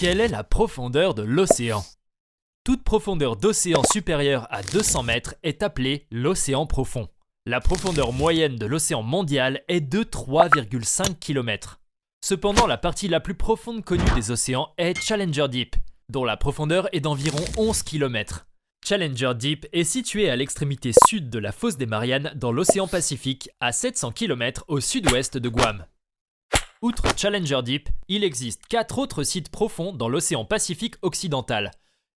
Quelle est la profondeur de l'océan? Toute profondeur d'océan supérieure à 200 mètres est appelée l'océan profond. La profondeur moyenne de l'océan mondial est de 3,5 km. Cependant, la partie la plus profonde connue des océans est Challenger Deep, dont la profondeur est d'environ 11 km. Challenger Deep est situé à l'extrémité sud de la fosse des Mariannes dans l'océan Pacifique, à 700 km au sud-ouest de Guam. Outre Challenger Deep, il existe 4 autres sites profonds dans l'océan Pacifique occidental.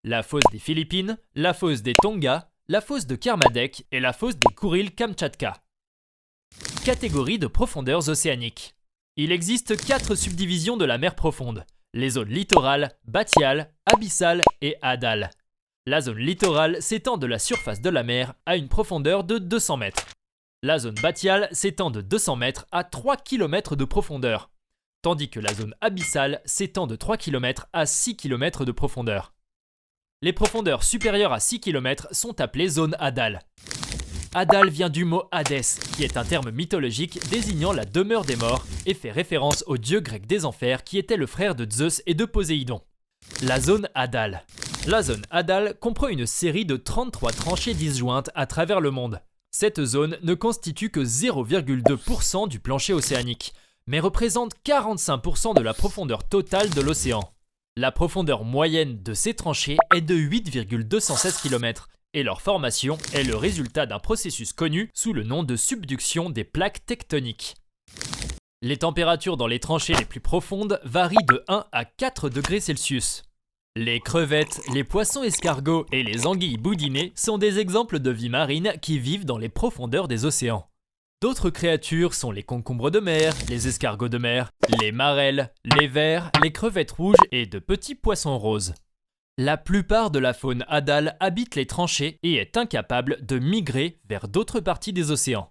La fosse des Philippines, la fosse des Tonga, la fosse de Kermadec et la fosse des Kouril-Kamtchatka. Catégorie de profondeurs océaniques. Il existe 4 subdivisions de la mer profonde, les zones littorales, bathyales, abyssales et hadales. La zone littorale s'étend de la surface de la mer à une profondeur de 200 mètres. La zone bathyale s'étend de 200 mètres à 3 km de profondeur, tandis que la zone abyssale s'étend de 3 km à 6 km de profondeur. Les profondeurs supérieures à 6 km sont appelées zones hadales. Hadal vient du mot Hadès, qui est un terme mythologique désignant la demeure des morts et fait référence au dieu grec des enfers qui était le frère de Zeus et de Poséidon. La zone hadale. La zone hadale comprend une série de 33 tranchées disjointes à travers le monde. Cette zone ne constitue que 0,2% du plancher océanique, mais représente 45% de la profondeur totale de l'océan. La profondeur moyenne de ces tranchées est de 8,216 km et leur formation est le résultat d'un processus connu sous le nom de subduction des plaques tectoniques. Les températures dans les tranchées les plus profondes varient de 1 à 4 degrés Celsius. Les crevettes, les poissons escargots et les anguilles boudinées sont des exemples de vie marine qui vivent dans les profondeurs des océans. D'autres créatures sont les concombres de mer, les escargots de mer, les marelles, les vers, les crevettes rouges et de petits poissons roses. La plupart de la faune hadale habite les tranchées et est incapable de migrer vers d'autres parties des océans.